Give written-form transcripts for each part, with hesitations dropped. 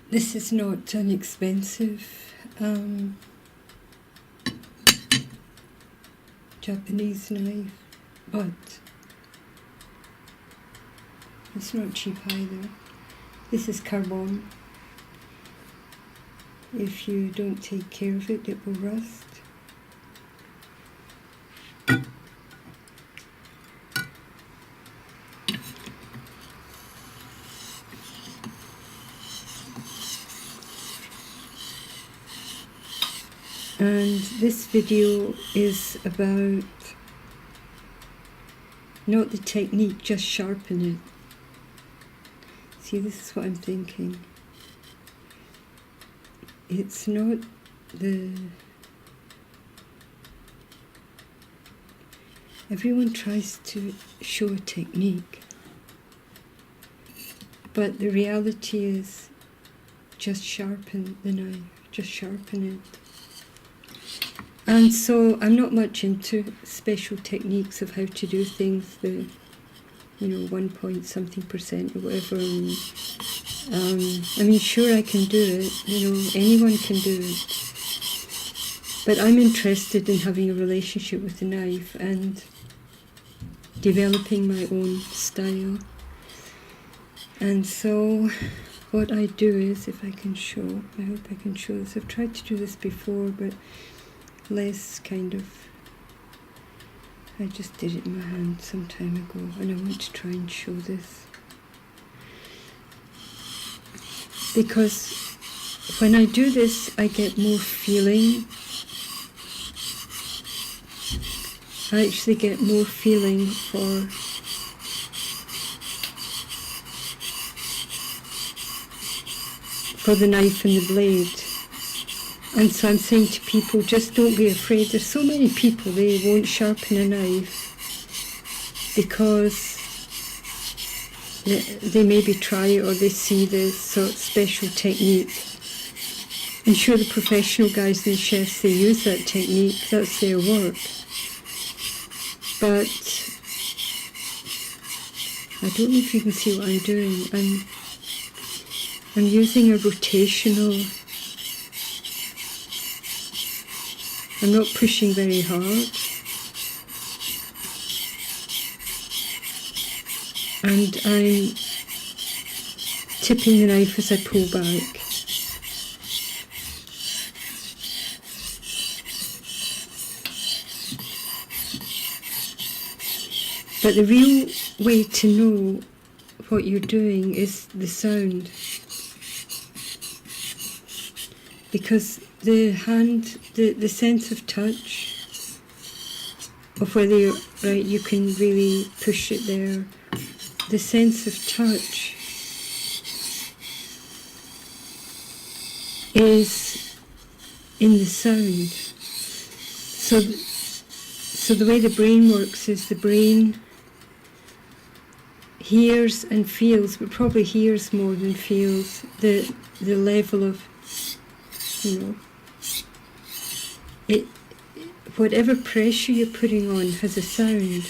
This is not an expensive Japanese knife, but it's not cheap either. This is carbon. If you don't take care of it, it will rust. And this video is about not the technique, just sharpen it. See, this is what I'm thinking. It's not the... Everyone tries to show a technique, but the reality is just sharpen the knife, just sharpen it. And so I'm not much into special techniques of how to do things, the 1 point something% or whatever. I mean, sure, I can do it, anyone can do it. But I'm interested in having a relationship with the knife and developing my own style. And so what I do is, if I can show, I hope I can show this. I've tried to do this before, but less kind of, I just did it in my hand some time ago, and I want to try and show this. Because when I do this, I get more feeling. I actually get more feeling for the knife and the blade. And so I'm saying to people, just don't be afraid. There's so many people, they won't sharpen a knife because they maybe try it or they see this sort of special technique. And sure, the professional guys and the chefs, they use that technique, that's their work. But I don't know if you can see what I'm doing. I'm using a rotational. I'm not pushing very hard. And I'm tipping the knife as I pull back. But the real way to know what you're doing is the sound. Because the hand, the sense of touch, of whether you're right, you can really push it there. The sense of touch is in the sound. So the way the brain works is the brain hears and feels, but probably hears more than feels, the level of, whatever pressure you're putting on has a sound.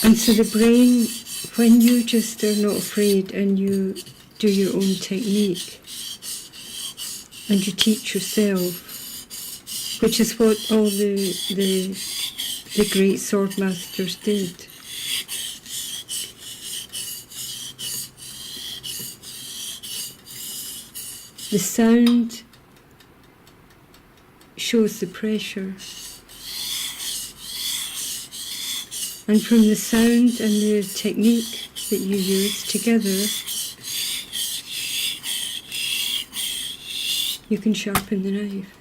And so the brain, when you just are not afraid and you do your own technique and you teach yourself, which is what all the great sword masters did. The sound shows the pressure. And from the sound and the technique that you use together, you can sharpen the knife.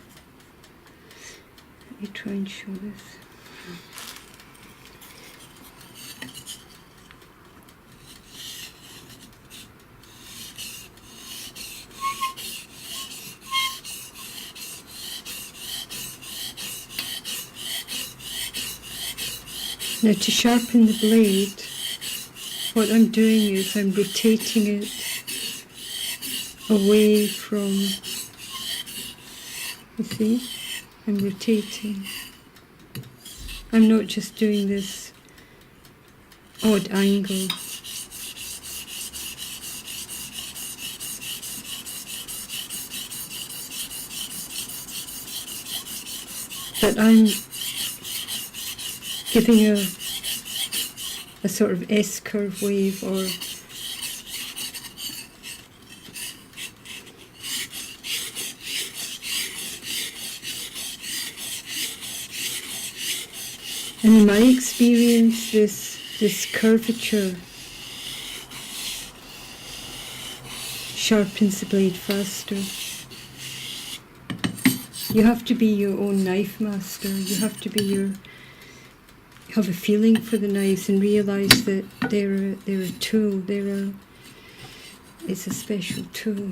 Let me try and show this. Now, to sharpen the blade, what I'm doing is I'm rotating it away from, you see, I'm rotating. I'm not just doing this odd angle. that I'm giving a sort of S-curve wave, or and in my experience, this curvature sharpens the blade faster. You have to be your own knife master. You have to be have a feeling for the knives and realise that they're a tool. It's a special tool.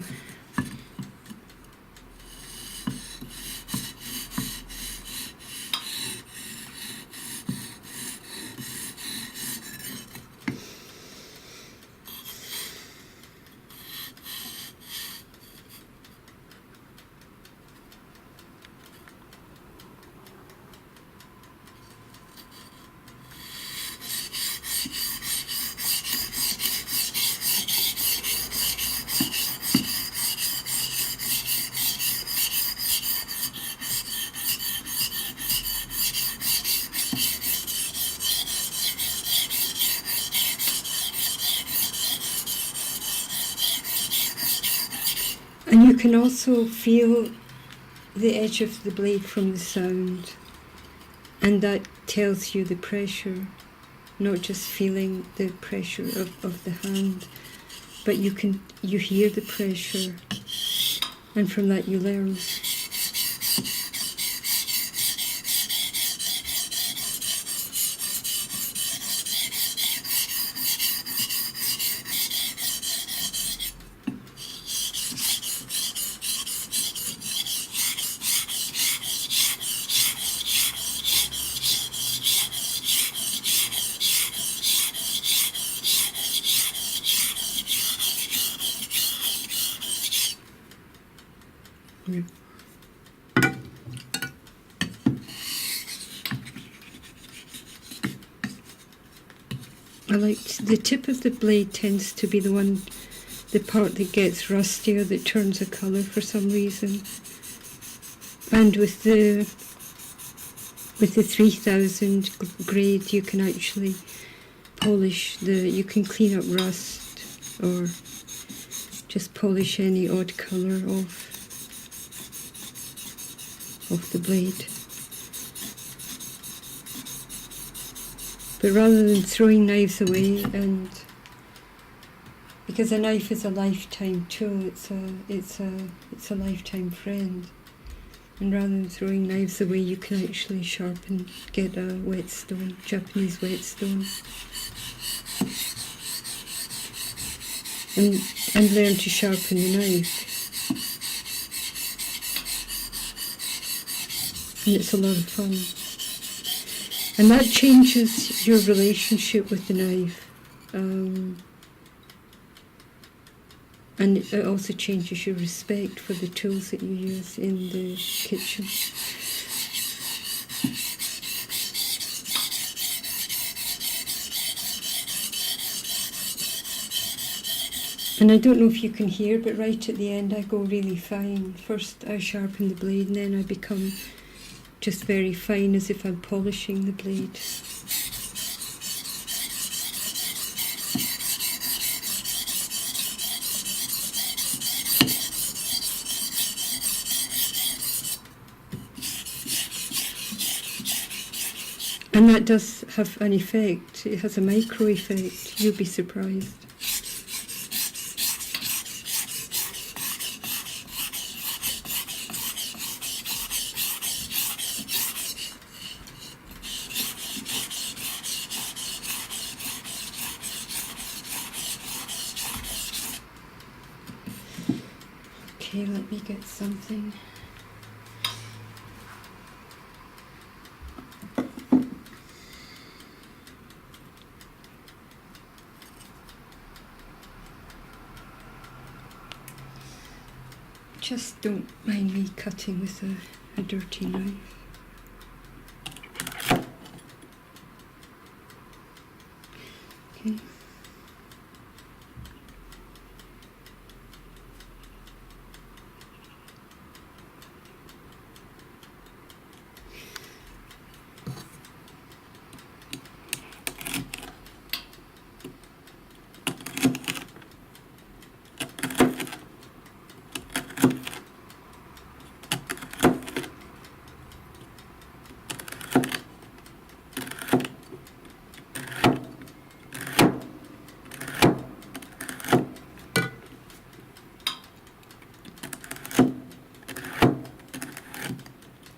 And you can also feel the edge of the blade from the sound, and that tells you the pressure, not just feeling the pressure of the hand, but you hear the pressure, and from that you learn. Yeah. I like the tip of the blade tends to be the part that gets rustier, that turns a colour for some reason. And with the 3000 grade, you can actually polish you can clean up rust or just polish any odd colour off the blade. But rather than throwing knives away, and because a knife is a lifetime tool, it's a lifetime friend, and rather than throwing knives away, you can actually sharpen, get a whetstone, Japanese whetstone, and learn to sharpen the knife. And it's a lot of fun. And that changes your relationship with the knife. And it also changes your respect for the tools that you use in the kitchen. And I don't know if you can hear, but right at the end I go really fine. First I sharpen the blade, and then I become just very fine, as if I'm polishing the blade. And that does have an effect. It has a micro effect. You'll be surprised. Okay, let me get something. Just don't mind me cutting with a dirty knife. Okay.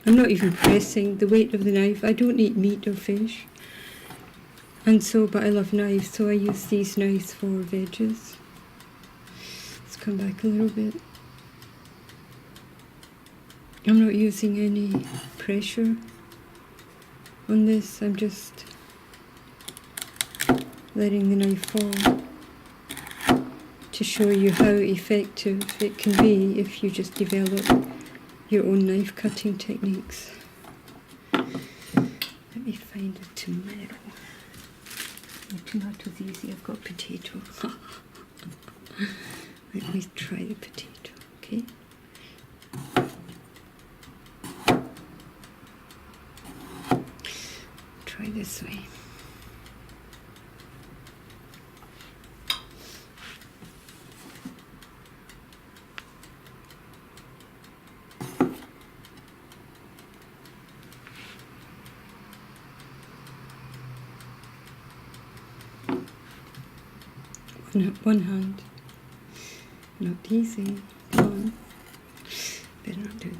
I'm not even pressing the weight of the knife. I don't eat meat or fish, and so, but I love knives, so I use these knives for veggies. Let's come back a little bit. I'm not using any pressure on this, I'm just letting the knife fall to show you how effective it can be if you just develop your own knife cutting techniques. Let me find a tomato. The tomato's easy, I've got potato. Let me try the potato, okay? Try this way. One hand. Not easy. Come on. Better not do that.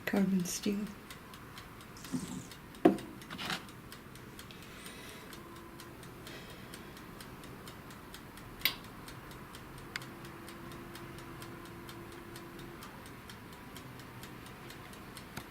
Carbon steel.